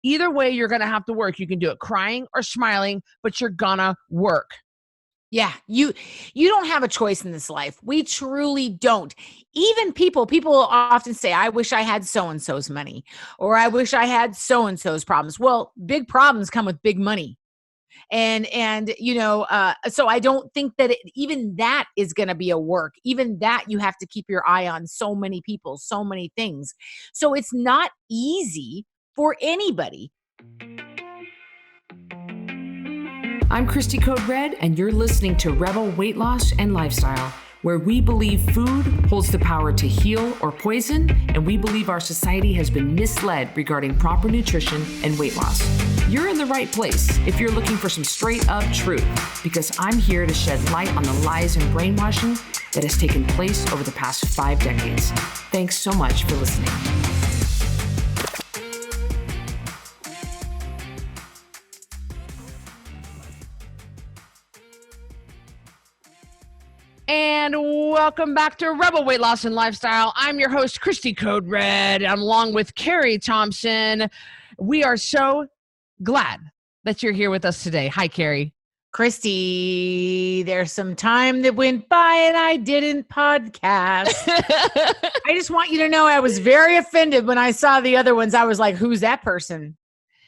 Either way, you're going to have to work. You can do it crying or smiling, but you're going to work. Yeah, you don't have a choice in this life. We truly don't. Even people often say, I wish I had so-and-so's money, or I wish I had so-and-so's problems. Well, big problems come with big money. And so I don't think that even that is going to be a work. Even that you have to keep your eye on so many people, so many things. So it's not easy for anybody. I'm Christy Code Red, and you're listening to Rebel Weight Loss and Lifestyle, where we believe food holds the power to heal or poison, and we believe our society has been misled regarding proper nutrition and weight loss. You're in the right place if you're looking for some straight up truth, because I'm here to shed light on the lies and brainwashing that has taken place over the past 5 decades. Thanks so much for listening. And welcome back to Rebel Weight Loss and Lifestyle. I'm your host, Christy Code Red. I'm along with Carrie Thompson. We are so glad that you're here with us today. Hi, Carrie. Christy, there's some time that went by and I didn't podcast. I just want you to know I was very offended when I saw the other ones. I was like, who's that person?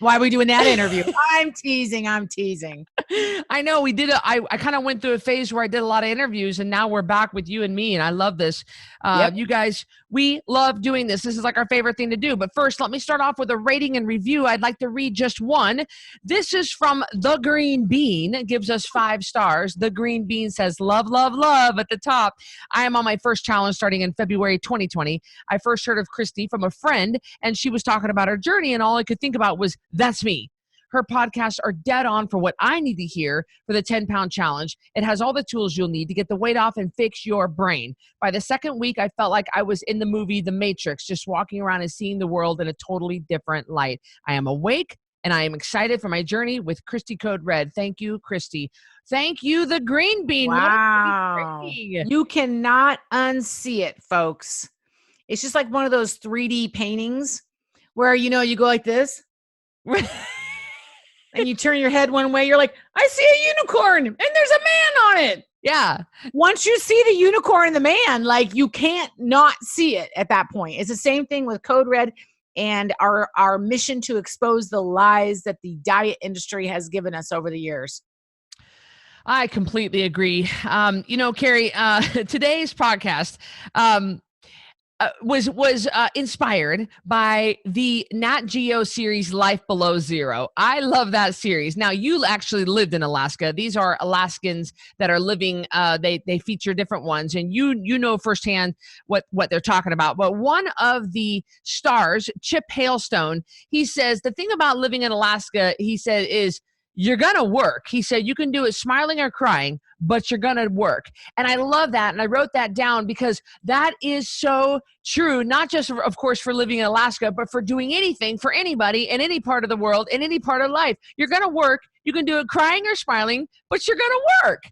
Why are we doing that interview? I'm teasing. I know we did. I kind of went through a phase where I did a lot of interviews, and now we're back with you and me, and I love this. Yep. You guys, we love doing this. This is like our favorite thing to do. But first, let me start off with a rating and review. I'd like to read just one. This is from The Green Bean. It gives us 5 stars. The Green Bean says, love, love, love at the top. I am on my first challenge starting in February 2020. I first heard of Christy from a friend, and she was talking about her journey, and all I could think about was, that's me. Her podcasts are dead on for what I need to hear for the 10-pound challenge. It has all the tools you'll need to get the weight off and fix your brain. By the second week, I felt like I was in the movie The Matrix, just walking around and seeing the world in a totally different light. I am awake, and I am excited for my journey with Christy Code Red. Thank you, Christy. Thank you, The Green Bean. Wow. You cannot unsee it, folks. It's just like one of those 3D paintings where, you go like this. And you turn your head one way, you're like, I see a unicorn and there's a man on it. Yeah. Once you see the unicorn and the man, like, you can't not see it at that point. It's the same thing with Code Red and our mission to expose the lies that the diet industry has given us over the years. I completely agree. Carrie, today's podcast, was inspired by the Nat Geo series Life Below Zero. I love that series. Now, you actually lived in Alaska. These are Alaskans that are living, they feature different ones, and you know firsthand what they're talking about. But one of the stars, Chip Hailstone, he says, the thing about living in Alaska, he said, is you're going to work. He said, you can do it smiling or crying, but you're going to work. And I love that. And I wrote that down because that is so true, not just, of course, for living in Alaska, but for doing anything for anybody in any part of the world, in any part of life. You're going to work. You can do it crying or smiling, but you're going to work.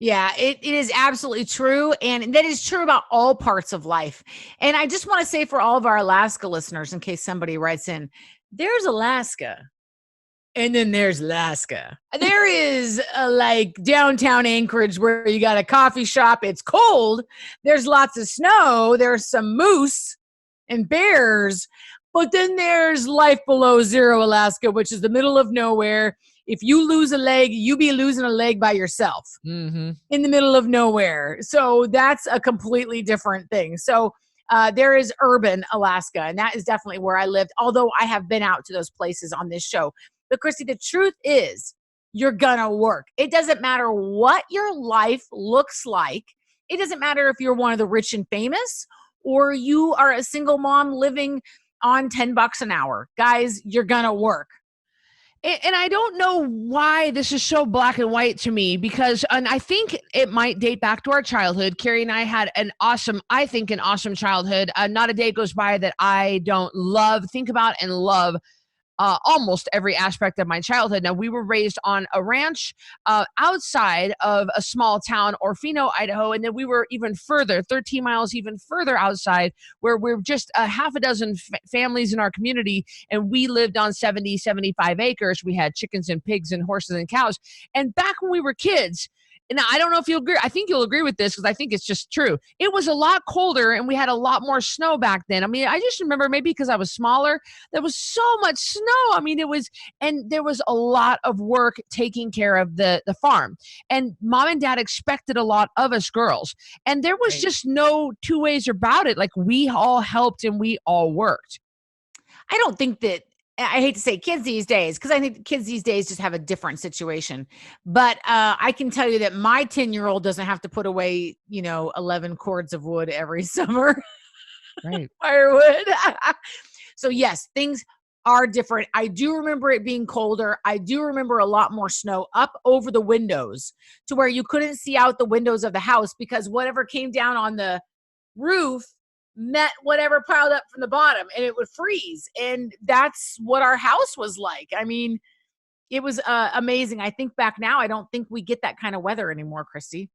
Yeah, it is absolutely true. And that is true about all parts of life. And I just want to say for all of our Alaska listeners, in case somebody writes in, there's Alaska. And then there's Alaska. There is like downtown Anchorage where you got a coffee shop. It's cold. There's lots of snow. There's some moose and bears. But then there's Life Below Zero Alaska, which is the middle of nowhere. If you lose a leg, you be losing a leg by yourself in the middle of nowhere. So that's a completely different thing. So there is urban Alaska, and that is definitely where I lived, although I have been out to those places on this show. But Christy, the truth is you're gonna work. It doesn't matter what your life looks like. It doesn't matter if you're one of the rich and famous or you are a single mom living on $10 an hour. Guys, you're gonna work. And I don't know why this is so black and white to me, because, and I think it might date back to our childhood. Carrie and I had an awesome childhood. Not a day goes by that I don't think about and love almost every aspect of my childhood. Now, we were raised on a ranch outside of a small town, Orfino, Idaho, and then we were even further, 13 miles even further outside, where we're just a half a dozen families in our community, and we lived on 70, 75 acres. We had chickens and pigs and horses and cows. And back when we were kids, and I don't know if you'll agree. I think you'll agree with this because I think it's just true. It was a lot colder and we had a lot more snow back then. I mean, I just remember maybe because I was smaller, there was so much snow. I mean, and there was a lot of work taking care of the farm. And mom and dad expected a lot of us girls. And there was just no two ways about it. Like, we all helped and we all worked. I don't think that, I hate to say kids these days, because I think kids these days just have a different situation. But I can tell you that my 10-year-old doesn't have to put away, 11 cords of wood every summer. Right. Firewood. So yes, things are different. I do remember it being colder. I do remember a lot more snow up over the windows to where you couldn't see out the windows of the house because whatever came down on the roof met whatever piled up from the bottom, and it would freeze. And that's what our house was like. I mean, it was amazing. I think back now, I don't think we get that kind of weather anymore, Christy.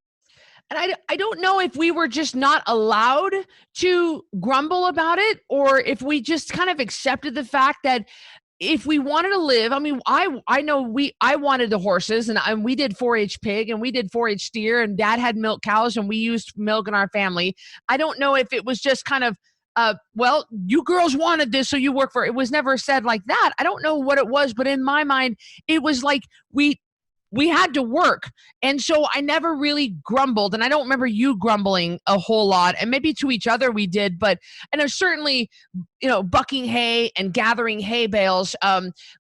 And I don't know if we were just not allowed to grumble about it, or if we just kind of accepted the fact that if we wanted to live, I mean, I know I wanted the horses, and we did 4-H pig and we did 4-H steer, and dad had milk cows and we used milk in our family. I don't know if it was just kind of, well, you girls wanted this, so you work for it. It was never said like that. I don't know what it was, but in my mind, it was like we had to work. And so I never really grumbled. And I don't remember you grumbling a whole lot. And maybe to each other we did, but I know certainly, bucking hay and gathering hay bales,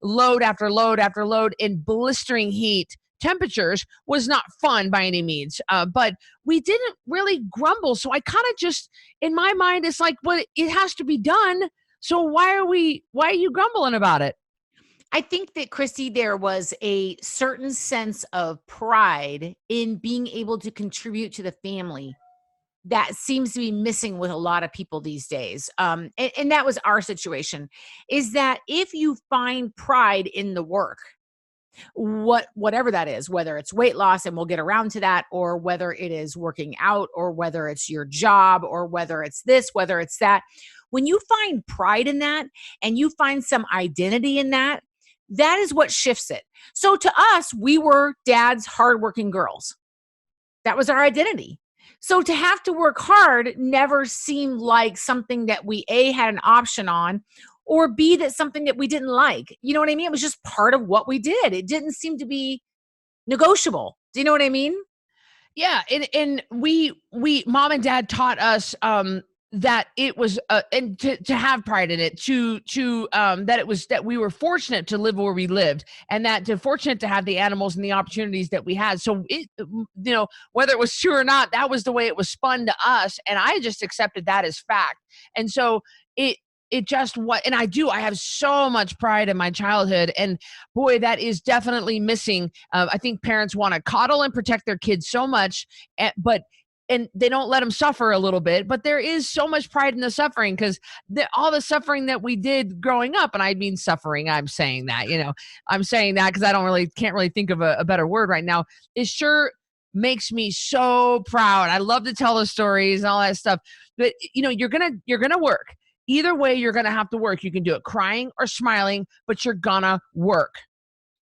load after load after load in blistering heat temperatures was not fun by any means. But we didn't really grumble. So I kind of just, in my mind, it's like, well, it has to be done. So why are you grumbling about it? I think that, Christy, there was a certain sense of pride in being able to contribute to the family that seems to be missing with a lot of people these days. And that was our situation, is that if you find pride in the work, whatever that is, whether it's weight loss, and we'll get around to that, or whether it is working out, or whether it's your job, or whether it's this, whether it's that, when you find pride in that and you find some identity in that, that is what shifts it. So to us, we were dad's hardworking girls. That was our identity. So to have to work hard never seemed like something that we A, had an option on, or B, that something that we didn't like. You know what I mean? It was just part of what we did. It didn't seem to be negotiable. Do you know what I mean? Yeah. And we mom and dad taught us, that it was, and to have pride in it, that it was, that we were fortunate to live where we lived, and that fortunate to have the animals and the opportunities that we had. So it, whether it was true or not, that was the way it was spun to us. And I just accepted that as fact. And so it just what, and I have so much pride in my childhood, and boy, that is definitely missing. I think parents want to coddle and protect their kids so much, and they don't let them suffer a little bit, but there is so much pride in the suffering, because all the suffering that we did growing up, and I mean suffering, I'm saying that, I'm saying that because I can't really think of a better word right now. It sure makes me so proud. I love to tell the stories and all that stuff, but you're gonna work. Either way, you're gonna have to work. You can do it crying or smiling, but you're gonna work.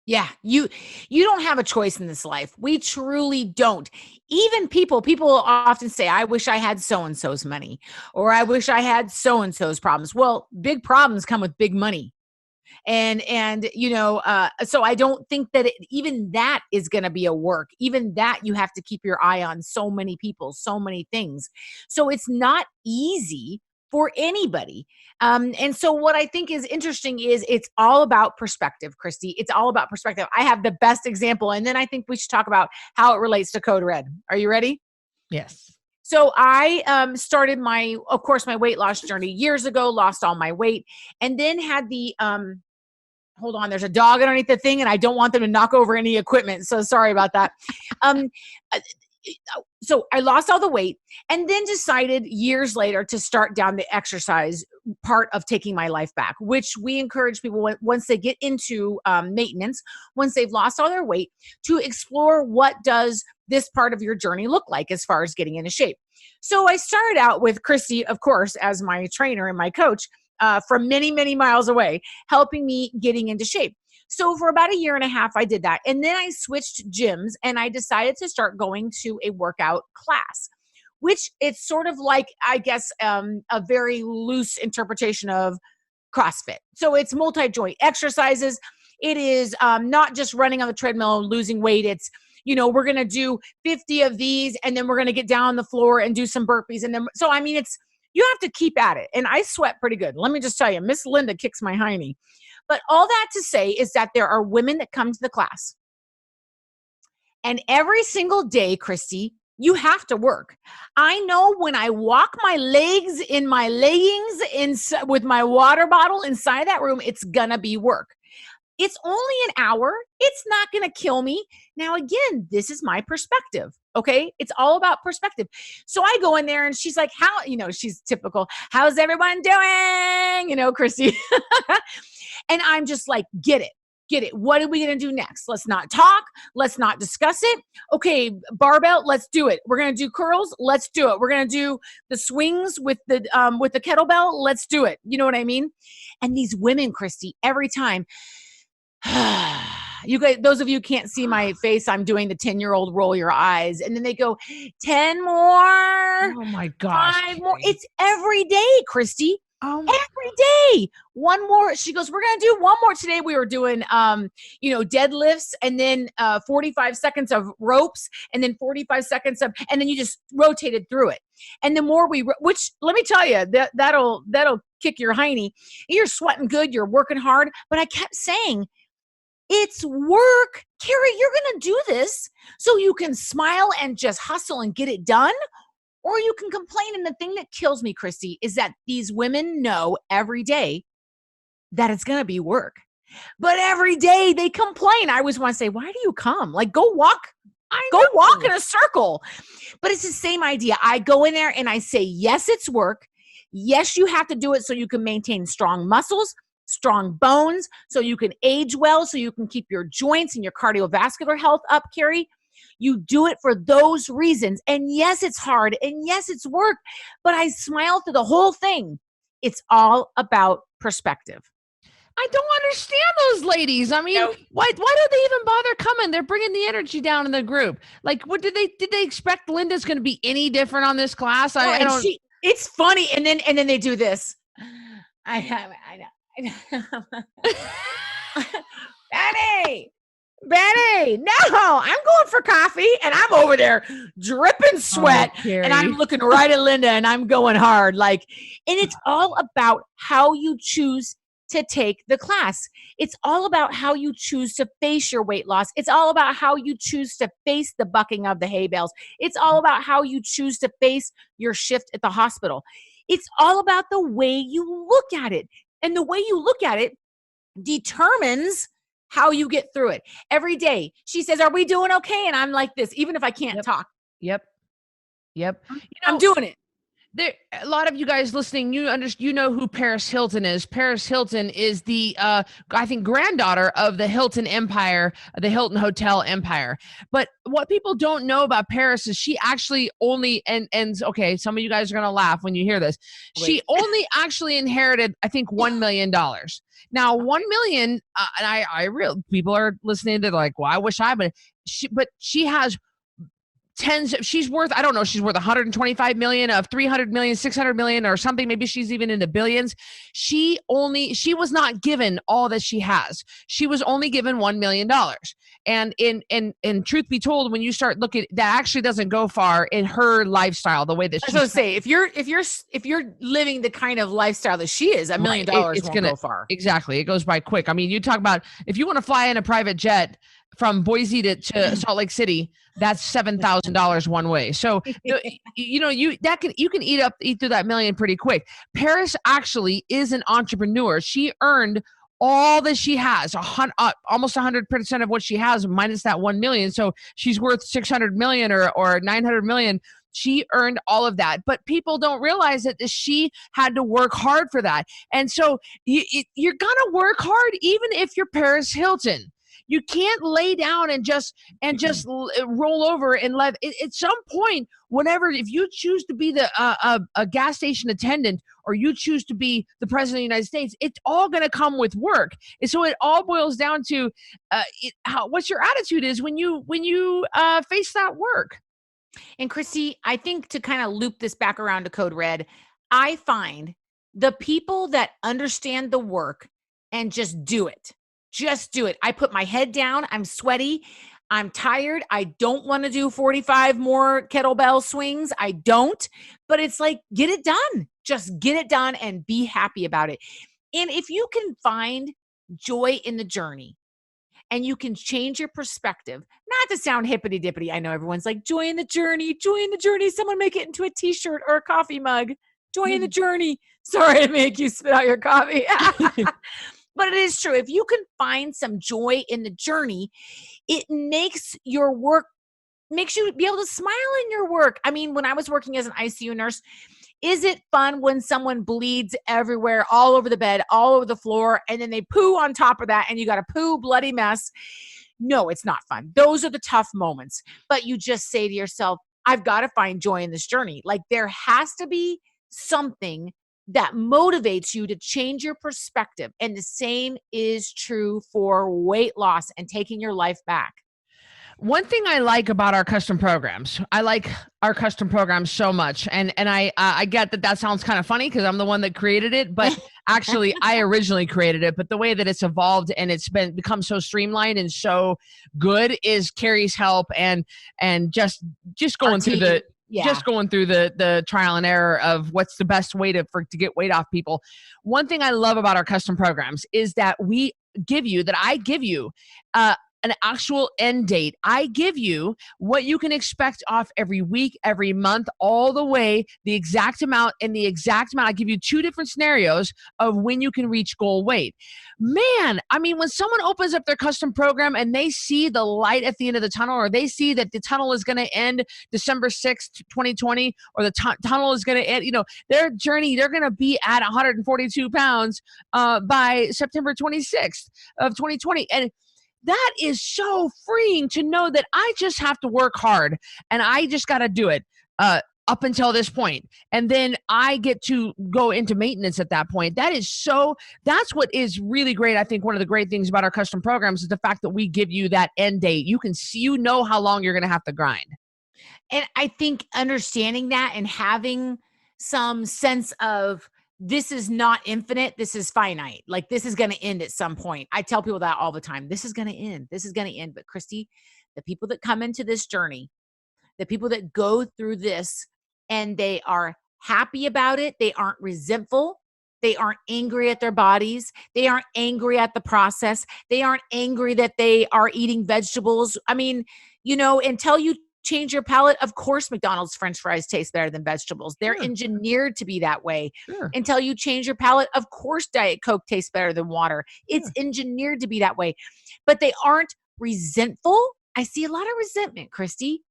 Yeah, you don't have a choice in this life. We truly don't. Even people often say, I wish I had so-and-so's money, or I wish I had so-and-so's problems. Well, big problems come with big money. And so I don't think that even that is going to be a work. Even that you have to keep your eye on so many people, so many things. So it's not easy for anybody. And so what I think is interesting is it's all about perspective, Christy. It's all about perspective. I have the best example, and then I think we should talk about how it relates to Code Red. Are you ready? Yes. So I started my weight loss journey years ago, lost all my weight, and then had the hold on, there's a dog underneath the thing, and I don't want them to knock over any equipment. So sorry about that. so I lost all the weight and then decided years later to start down the exercise part of taking my life back, which we encourage people once they get into maintenance, once they've lost all their weight, to explore what does this part of your journey look like as far as getting into shape. So I started out with Christy, of course, as my trainer and my coach from many, many miles away, helping me getting into shape. So for about a year and a half, I did that. And then I switched gyms and I decided to start going to a workout class, which it's sort of like, I guess, a very loose interpretation of CrossFit. So it's multi-joint exercises. It is not just running on the treadmill and losing weight. It's, we're going to do 50 of these and then we're going to get down on the floor and do some burpees. And then, so, I mean, you have to keep at it. And I sweat pretty good. Let me just tell you, Miss Linda kicks my hiney. But all that to say is that there are women that come to the class. And every single day, Christy, you have to work. I know when I walk my legs in my leggings with my water bottle inside that room, it's going to be work. It's only an hour. It's not going to kill me. Now, again, this is my perspective. Okay. It's all about perspective. So I go in there and she's like, she's typical. How's everyone doing? Christy. And I'm just like, get it. What are we going to do next? Let's not talk. Let's not discuss it. Okay. Barbell. Let's do it. We're going to do curls. Let's do it. We're going to do the swings with the kettlebell. Let's do it. You know what I mean? And these women, Christy, every time, you guys, those of you can't see my face, I'm doing the 10-year-old roll your eyes. And then they go, 10 more. Oh my gosh. 5 more. It's every day, Christy. Every day. One more. She goes, we're going to do one more today. We were doing, deadlifts and then 45 seconds of ropes and then 45 seconds of, and then you just rotated through it. And the more which let me tell you, that'll kick your hiney. You're sweating good. You're working hard. But I kept saying, it's work. Cari, you're going to do this so you can smile and just hustle and get it done. Or you can complain. And the thing that kills me, Christy, is that these women know every day that it's going to be work. But every day they complain. I always want to say, why do you come? Like, go walk in a circle. But it's the same idea. I go in there and I say, yes, it's work. Yes, you have to do it so you can maintain strong muscles, strong bones, so you can age well, so you can keep your joints and your cardiovascular health up, Cari. You do it for those reasons. And yes, it's hard. And yes, it's work. But I smile through the whole thing. It's all about perspective. I don't understand those ladies. I mean, why do they even bother coming? They're bringing the energy down in the group. Like, what did they expect Linda's going to be any different on this class? I don't. It's funny. And then they do this. I know. Benny, no, I'm going for coffee and I'm over there dripping sweat and I'm looking right at Linda and I'm going hard. And it's all about how you choose to take the class. It's all about how you choose to face your weight loss. It's all about how you choose to face the bucking of the hay bales. It's all about how you choose to face your shift at the hospital. It's all about the way you look at it. And the way you look at it determines how you get through it. Every day, she says, are we doing okay? And I'm like this, even if I can't talk. Yep. I'm doing it. A lot of you guys listening, you know who Paris Hilton is. Paris Hilton is the, I think, granddaughter of the Hilton Empire, the Hilton Hotel Empire. But what people don't know about Paris is she actually only, and okay, some of you guys are going to laugh when you hear this. Wait. She only actually inherited, I think, $1 million. Now, 1 million, and people are listening to like, well, I wish but she has she's worth, I don't know, she's worth 125 million of 300 million, 600 million or something. Maybe she's even into billions. She was not given all that she has. She was only given $1 million. And in truth be told, when you start looking, that actually doesn't go far in her lifestyle, the way that she's. I was going to say, if you're living the kind of lifestyle that she is, $1 million won't go far. Exactly. It goes by quick. I mean, you talk about, if you want to fly in a private jet from Boise to Salt Lake City, that's $7,000 one way. So, you can eat through that million pretty quick. Paris actually is an entrepreneur. She earned all that she has, almost 100% of what she has minus that 1 million. So she's worth 600 million or 900 million. She earned all of that, but people don't realize that she had to work hard for that. And so you're gonna work hard, even if you're Paris Hilton. You can't lay down and just roll over and let. At some point, if you choose to be a gas station attendant, or you choose to be the president of the United States, it's all going to come with work. And so it all boils down to what your attitude is when you face that work. And Christy, I think to kind of loop this back around to Code Red, I find the people that understand the work and just do it. Just do it. I put my head down. I'm sweaty. I'm tired. I don't want to do 45 more kettlebell swings. I don't. But it's like, get it done. Just get it done and be happy about it. And if you can find joy in the journey and you can change your perspective, not to sound hippity dippity. I know everyone's like, joy in the journey, joy in the journey. Someone make it into a t-shirt or a coffee mug. Joy in the journey. Sorry to make you spit out your coffee. But it is true. If you can find some joy in the journey, it makes your work, makes you be able to smile in your work. I mean, when I was working as an ICU nurse, is it fun when someone bleeds everywhere, all over the bed, all over the floor, and then they poo on top of that and you got a poo bloody mess? No, it's not fun. Those are the tough moments. But you just say to yourself, I've got to find joy in this journey. Like there has to be something that motivates you to change your perspective. And the same is true for weight loss and taking your life back. One thing I like about our custom programs, I like our custom programs so much. And I get that sounds kind of funny because I'm the one that created it, but actually I originally created it. But the way that it's evolved and it's become so streamlined and so good is Cari's help and just going through the trial and error of what's the best way to get weight off people. One thing I love about our custom programs is that I give you an actual end date. I give you what you can expect off every week, every month, all the way, the exact amount. I give you 2 different scenarios of when you can reach goal weight. Man, I mean, when someone opens up their custom program and they see the light at the end of the tunnel, or they see that the tunnel is going to end December 6th, 2020, or the tunnel is going to end, their journey, they're going to be at 142 pounds by September 26th of 2020. And that is so freeing to know that I just have to work hard and I just got to do it up until this point. And then I get to go into maintenance at that point. That's what is really great. I think one of the great things about our custom programs is the fact that we give you that end date. You can see, how long you're going to have to grind. And I think understanding that and having some sense of, this is not infinite. This is finite. Like this is going to end at some point. I tell people that all the time. This is going to end. This is going to end. But Christy, the people that come into this journey, the people that go through this and they are happy about it, they aren't resentful. They aren't angry at their bodies. They aren't angry at the process. They aren't angry that they are eating vegetables. I mean, until you change your palate, of course McDonald's French fries taste better than vegetables. They're engineered to be that way. Sure. Until you change your palate, of course Diet Coke tastes better than water. It's engineered to be that way. But they aren't resentful. I see a lot of resentment, Christy.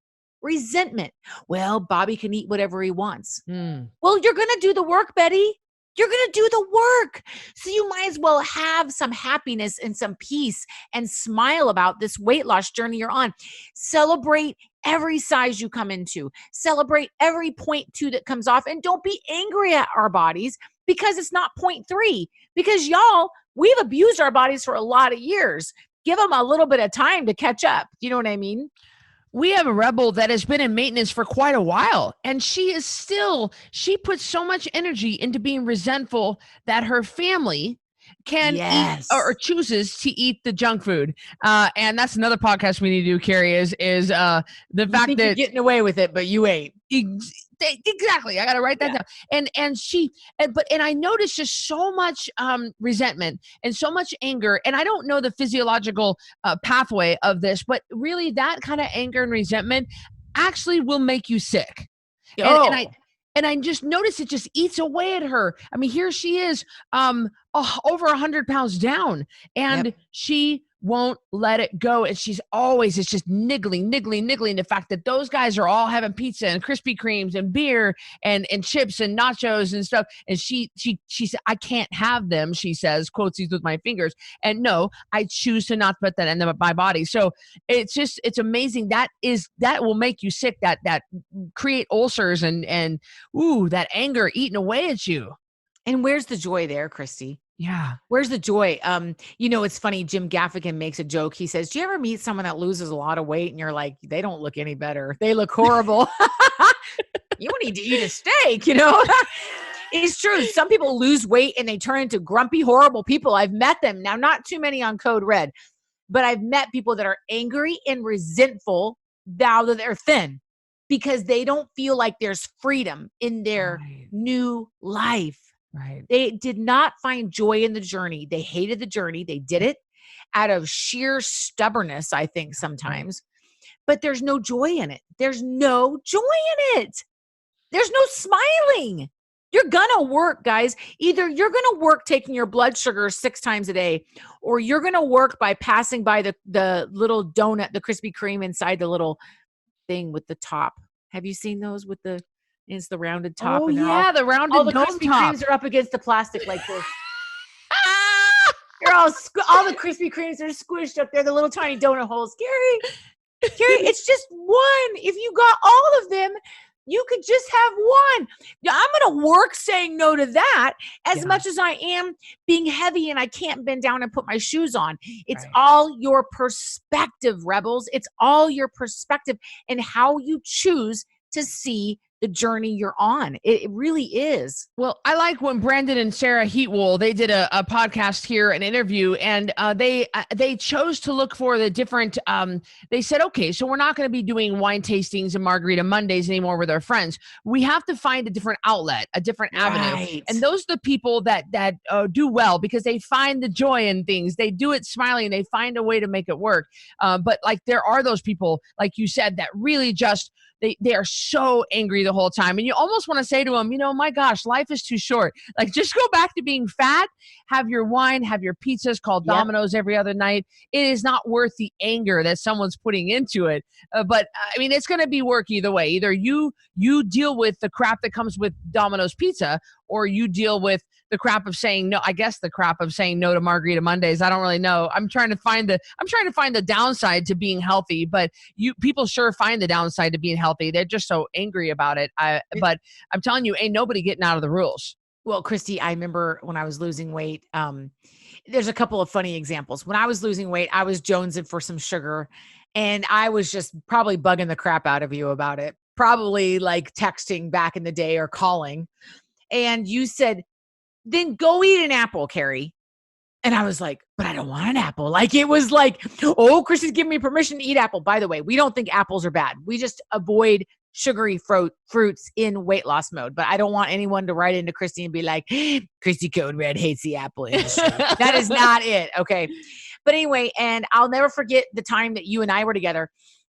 Resentment. Well, Bobby can eat whatever he wants. Well, you're going to do the work, Betty. You're going to do the work. So you might as well have some happiness and some peace and smile about this weight loss journey you're on. Celebrate every size you come into. Celebrate every 0.2 that comes off. And don't be angry at our bodies because it's not 0.3. Because y'all, we've abused our bodies for a lot of years. Give them a little bit of time to catch up. You know what I mean? We have a rebel that has been in maintenance for quite a while, and she puts so much energy into being resentful that her family can eat or chooses to eat the junk food. And that's another podcast we need to do, Cari, is the fact that you're getting away with it, but you ain't. Exactly. I got to write that down. And I noticed just so much resentment and so much anger. And I don't know the physiological pathway of this, but really that kind of anger and resentment actually will make you sick. And I just noticed it just eats away at her. I mean, here she is, over 100 pounds down, and she won't let it go. And she's always, it's just niggling. The fact that those guys are all having pizza and Krispy Kremes and beer and chips and nachos and stuff. And she said, I can't have them. She says, quotes these with my fingers. And no, I choose to not put that in my body. So it's amazing. That will make you sick. That create ulcers and that anger eating away at you. And where's the joy there, Christy? Yeah. Where's the joy? It's funny. Jim Gaffigan makes a joke. He says, do you ever meet someone that loses a lot of weight and you're like, they don't look any better. They look horrible. You need to eat a steak, It's true. Some people lose weight and they turn into grumpy, horrible people. I've met them. Now, not too many on Code Red, but I've met people that are angry and resentful now that they're thin because they don't feel like there's freedom in their new life. Right. They did not find joy in the journey. They hated the journey. They did it out of sheer stubbornness, I think, sometimes. But there's no joy in it. There's no joy in it. There's no smiling. You're going to work, guys. Either you're going to work taking your blood sugar 6 times a day, or you're going to work by passing by the little donut, the Krispy Kreme inside the little thing with the top. Have you seen those with it's the rounded top? Oh, and yeah, the rounded all the dome Krispy top. Kremes are up against the plastic like this. You're all the Krispy Kremes are squished up there, the little tiny donut holes. Gary, it's just one. If you got all of them, you could just have one. Now, I'm going to work saying no to that as much as I am being heavy and I can't bend down and put my shoes on. It's all your perspective, rebels. It's all your perspective and how you choose to see the journey you're on. It really is. Well, I like when Brandon and Sarah Heatwool, they did a podcast here, an interview, and they chose to look for the different, they said, okay, so we're not going to be doing wine tastings and Margarita Mondays anymore with our friends. We have to find a different outlet, a different avenue. And those are the people that do well because they find the joy in things. They do it smiling. They find a way to make it work. But like there are those people, like you said, that really just, they are so angry the whole time. And you almost want to say to them, my gosh, life is too short. Like just go back to being fat, have your wine, have your pizzas called Domino's every other night. It is not worth the anger that someone's putting into it. But I mean, it's going to be work either way. Either you deal with the crap that comes with Domino's pizza, or you deal with the crap of saying no. I guess the crap of saying no to Margarita Mondays. I don't really know. I'm trying to find the downside to being healthy, but people sure find the downside to being healthy. They're just so angry about it. But I'm telling you, ain't nobody getting out of the rules. Well, Christy, I remember when I was losing weight, there's a couple of funny examples. When I was losing weight, I was jonesing for some sugar and I was just probably bugging the crap out of you about it. Probably like texting back in the day or calling. And you said, then go eat an apple, Cari. And I was like, but I don't want an apple. Like it was like, oh, Christy's giving me permission to eat apple. By the way, we don't think apples are bad. We just avoid sugary fruits in weight loss mode. But I don't want anyone to write into Christy and be like, Christy Code Red hates the apple industry. That is not it. Okay. But anyway, and I'll never forget the time that you and I were together.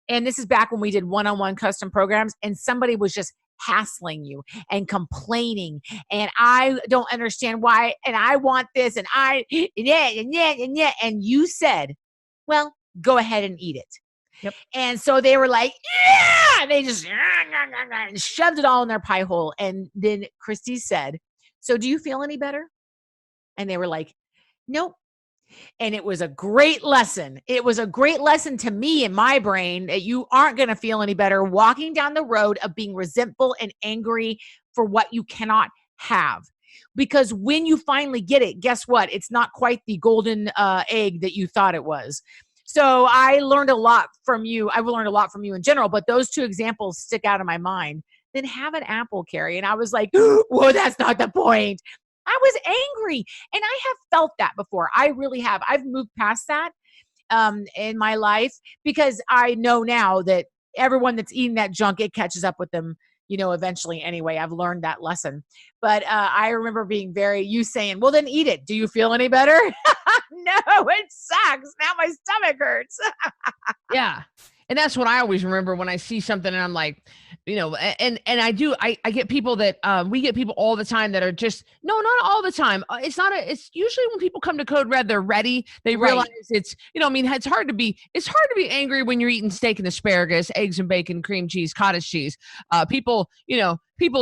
And this is back when we did one-on-one custom programs and somebody was just hassling you and complaining and I don't understand why and I want this and and you said, well, go ahead and eat it. Yep. And so they were like, yeah, they just shoved it all in their pie hole. And then Christy said, so do you feel any better? And they were like, nope. And it was a great lesson. It was a great lesson to me in my brain that you aren't going to feel any better walking down the road of being resentful and angry for what you cannot have. Because when you finally get it, guess what? It's not quite the golden egg that you thought it was. So I learned a lot from you. I've learned a lot from you in general, but those two examples stick out of my mind. Then have an apple, Cari. And I was like, whoa, that's not the point. I was angry and I have felt that before. I really have. I've moved past that in my life because I know now that everyone that's eating that junk, it catches up with them, eventually anyway. I've learned that lesson. But I remember you saying, well, then eat it. Do you feel any better? No, it sucks. Now my stomach hurts. Yeah. And that's what I always remember when I see something and I'm like, and I get people that we get people all the time that are just, no, not all the time. It's usually when people come to Code Red, they're ready. They realize it's, it's hard to be angry when you're eating steak and asparagus, eggs and bacon, cream cheese, cottage cheese. People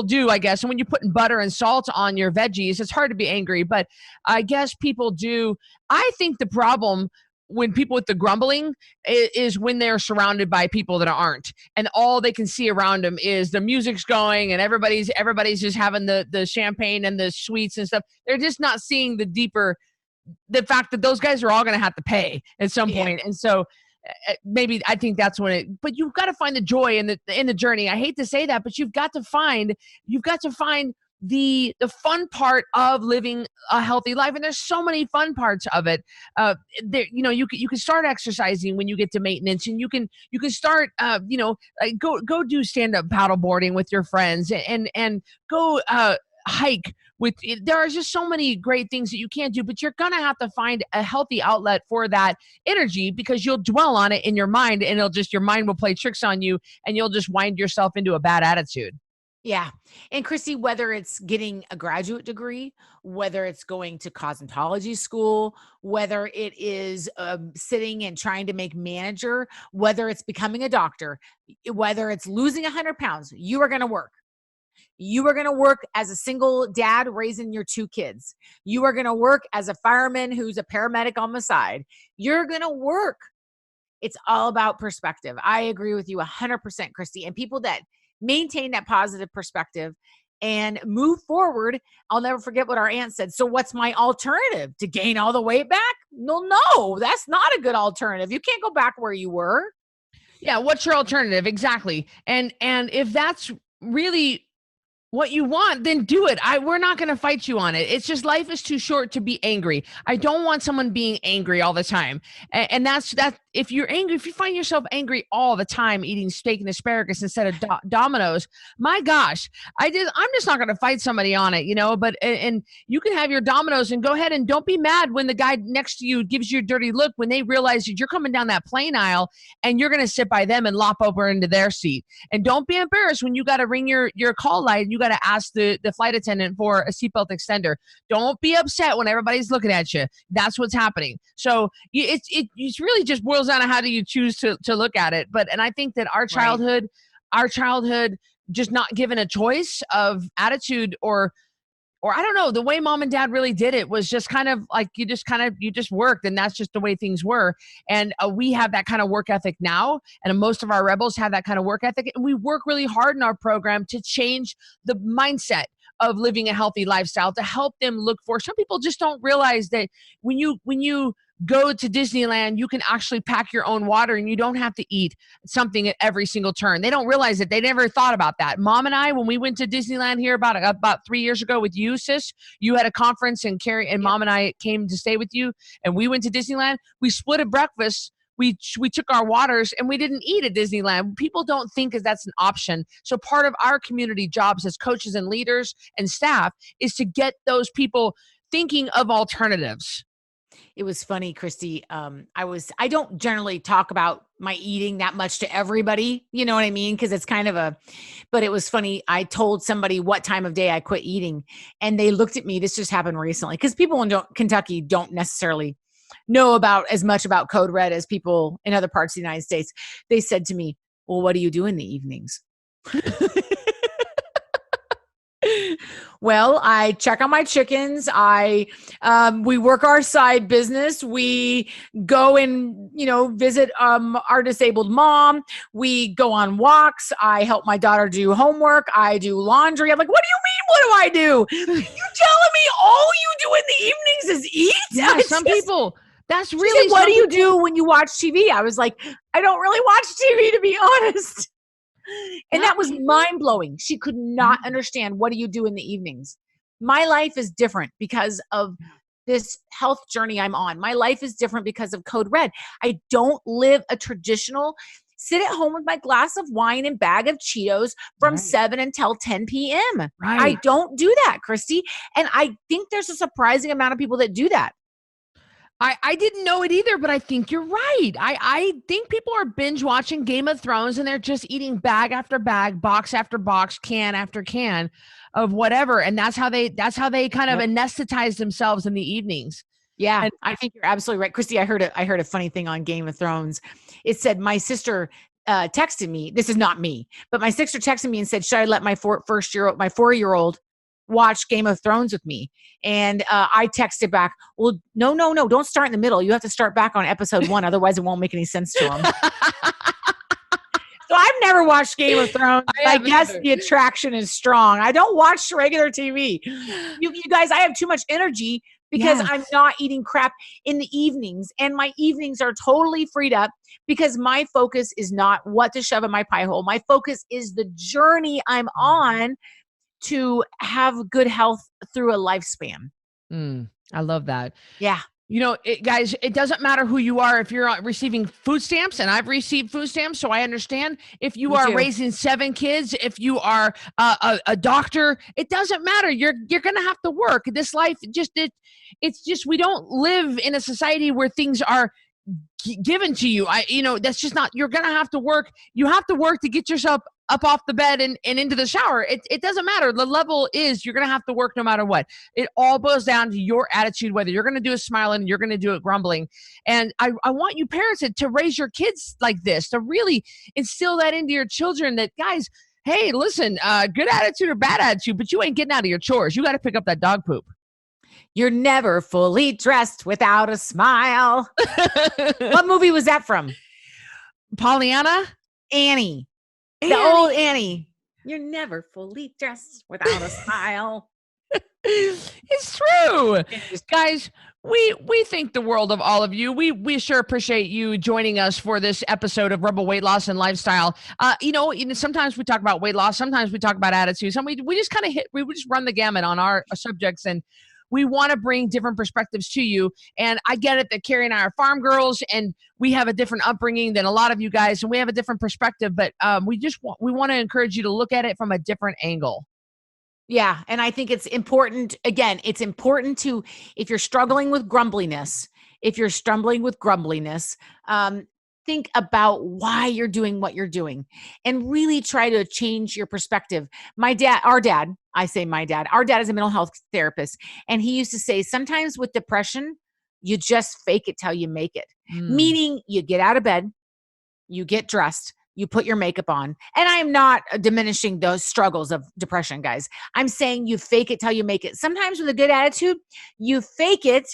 do, I guess. And when you're putting butter and salt on your veggies, it's hard to be angry, but I guess people do. I think the problem when people with the grumbling is when they're surrounded by people that aren't, and all they can see around them is the music's going and everybody's just having the champagne and the sweets and stuff. They're just not seeing the fact that those guys are all going to have to pay at some point. And so maybe I think that's when but you've got to find the joy in the journey. I hate to say that, but you've got to find the fun part of living a healthy life, and there's so many fun parts of it. You can start exercising when you get to maintenance, and you can start go do stand-up paddle boarding with your friends, and go hike with. There are just so many great things that you can do, but you're gonna have to find a healthy outlet for that energy, because you'll dwell on it in your mind, and your mind will play tricks on you, and you'll just wind yourself into a bad attitude. Yeah. And Christy, whether it's getting a graduate degree, whether it's going to cosmetology school, whether it is sitting and trying to make manager, whether it's becoming a doctor, whether it's losing 100 pounds, you are going to work. You are going to work as a single dad raising your 2 kids. You are going to work as a fireman who's a paramedic on the side. You're going to work. It's all about perspective. I agree with you 100%, Christy. And people that maintain that positive perspective and move forward. I'll never forget what our aunt said. So what's my alternative? To gain all the weight back? No, that's not a good alternative. You can't go back where you were. Yeah. What's your alternative? Exactly. And if that's really what you want, then do it. We're not going to fight you on it. It's just, life is too short to be angry. I don't want someone being angry all the time. And that's if you're angry, if you find yourself angry all the time, eating steak and asparagus instead of Domino's, my gosh, I'm just not going to fight somebody on it, but, and you can have your Domino's and go ahead, and don't be mad when the guy next to you gives you a dirty look, when they realize that you're coming down that plane aisle and you're going to sit by them and lop over into their seat. And don't be embarrassed when you got to ring your call light and you got to ask the flight attendant for a seatbelt extender. Don't be upset when everybody's looking at you. That's what's happening. So it's really just boils down to how do you choose to look at it. And I think that our childhood just not given a choice of attitude, or I don't know, the way mom and dad really did it was just kind of like you just worked, and that's just the way things were. And we have that kind of work ethic now, and most of our rebels have that kind of work ethic, and we work really hard in our program to change the mindset of living a healthy lifestyle, to help them look for. Some people just don't realize that when you go to Disneyland, you can actually pack your own water, and you don't have to eat something at every single turn. They don't realize it. They never thought about that. Mom and I, when we went to Disneyland here about 3 years ago with you, sis, you had a conference, and Cari and Mom and I came to stay with you, and we went to Disneyland. We split a breakfast. We took our waters, and we didn't eat at Disneyland. People don't think that that's an option. So part of our community jobs as coaches and leaders and staff is to get those people thinking of alternatives. It was funny, Christy. I don't generally talk about my eating that much to everybody, you know what I mean? Because it's kind of but it was funny. I told somebody what time of day I quit eating, and they looked at me. This just happened recently, because people in Kentucky don't necessarily know about as much about Code Red as people in other parts of the United States. They said to me, well, what do you do in the evenings? Well, I check on my chickens. We work our side business. We go and, visit our disabled mom. We go on walks. I help my daughter do homework. I do laundry. I'm like, what do you mean? What do I do? You telling me all you do in the evenings is eat? Yeah, some people. That's really. Said, what do you do when you watch TV? I was like, I don't really watch TV, to be honest. And that was mind-blowing. She could not understand, what do you do in the evenings? My life is different because of this health journey I'm on. My life is different because of Code Red. I don't live a traditional sit at home with my glass of wine and bag of Cheetos from 7 until 10 p.m. Right. I don't do that, Christy. And I think there's a surprising amount of people that do that. I didn't know it either, but I think you're right. I think people are binge watching Game of Thrones and they're just eating bag after bag, box after box, can after can of whatever. And that's how they kind of anesthetize themselves in the evenings. Yeah, And I think you're absolutely right. Christy, I heard a funny thing on Game of Thrones. It said my sister texted me. This is not me, but my sister texted me and said, should I let my 4-year-old watch Game of Thrones with me? And I texted back, well, no, don't start in the middle. You have to start back on episode 1. Otherwise it won't make any sense to them. So I've never watched Game of Thrones. I guess the attraction is strong. I don't watch regular TV. You guys, I have too much energy because I'm not eating crap in the evenings. And my evenings are totally freed up because my focus is not what to shove in my pie hole. My focus is the journey I'm on to have good health through a lifespan. I love that. Yeah. You know, guys, it doesn't matter who you are. If you're receiving food stamps, and I've received food stamps, so I understand. If you are raising 7 kids, if you are a doctor, it doesn't matter. You're going to have to work. This life, it's just we don't live in a society where things are given to you. That's just not. You're going to have to work. You have to work to get yourself up off the bed and into the shower. It doesn't matter. The level is you're going to have to work no matter what. It all boils down to your attitude, whether you're going to do it smiling, you're going to do it grumbling. And I want you parents to raise your kids like this, to really instill that into your children that, guys, hey, listen, good attitude or bad attitude, but you ain't getting out of your chores. You got to pick up that dog poop. You're never fully dressed without a smile. What movie was that from? Pollyanna? Annie. The old Annie. You're never fully dressed without a smile. It's true. Guys, we think the world of all of you. We sure appreciate you joining us for this episode of Rebel Weight Loss and Lifestyle. Sometimes we talk about weight loss. Sometimes we talk about attitude. We just kind of we just run the gamut on our subjects, and we want to bring different perspectives to you. And I get it that Cari and I are farm girls and we have a different upbringing than a lot of you guys, and we have a different perspective, but we want to encourage you to look at it from a different angle. Yeah. And I think it's important, again, to, if you're struggling with grumbliness, think about why you're doing what you're doing and really try to change your perspective. Our dad is a mental health therapist. And he used to say, sometimes with depression, you just fake it till you make it. Meaning you get out of bed, you get dressed, you put your makeup on. And I am not diminishing those struggles of depression, guys. I'm saying you fake it till you make it. Sometimes with a good attitude, you fake it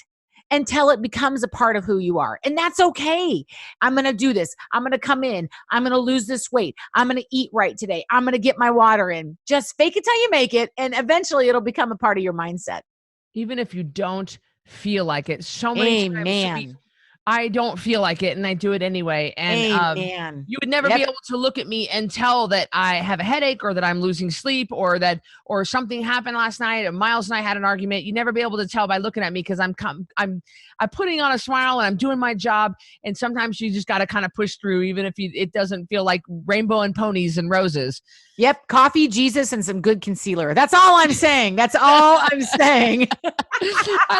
until it becomes a part of who you are. And that's okay. I'm going to do this. I'm going to come in. I'm going to lose this weight. I'm going to eat right today. I'm going to get my water in. Just fake it till you make it. And eventually it'll become a part of your mindset. Even if you don't feel like it. So many times I don't feel like it and I do it anyway. And you would never be able to look at me and tell that I have a headache or that I'm losing sleep or something happened last night. Miles and I had an argument. You'd never be able to tell by looking at me because I'm putting on a smile and I'm doing my job. And sometimes you just got to kind of push through, even if it doesn't feel like rainbow and ponies and roses. Yep. Coffee, Jesus, and some good concealer. That's all I'm saying. I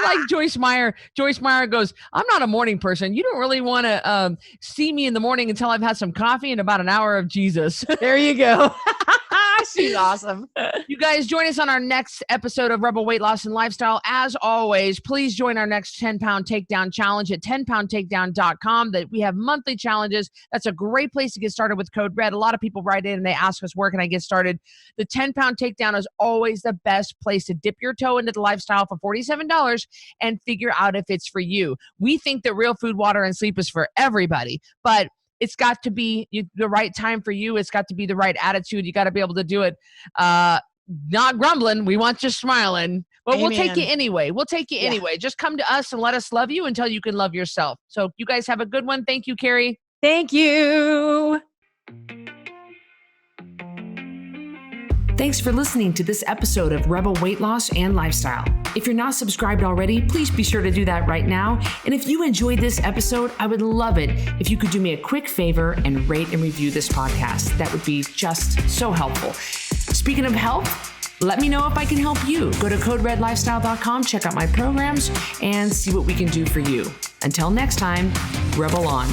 like Joyce Meyer. Joyce Meyer goes, I'm not a morning person. You don't really want to see me in the morning until I've had some coffee and about an hour of Jesus. There you go. She's awesome. You guys join us on our next episode of Rebel Weight Loss and Lifestyle. As always, please join our next 10-pound takedown challenge at 10poundtakedown.com. That we have monthly challenges. That's a great place to get started with code RED. A lot of people write in and they ask us, where can I get started? The 10-pound takedown is always the best place to dip your toe into the lifestyle for $47 and figure out if it's for you. We think that real food, water, and sleep is for everybody, but it's got to be the right time for you. It's got to be the right attitude. You got to be able to do it. Not grumbling. We want you smiling, but Amen. We'll take you anyway. Just come to us and let us love you until you can love yourself. So you guys have a good one. Thank you, Cari. Thank you. Thanks for listening to this episode of Rebel Weight Loss and Lifestyle. If you're not subscribed already, please be sure to do that right now. And if you enjoyed this episode, I would love it if you could do me a quick favor and rate and review this podcast. That would be just so helpful. Speaking of health, Let me know if I can help you. Go to coderedlifestyle.com, check out my programs, and see what we can do for you. Until next time, Rebel on.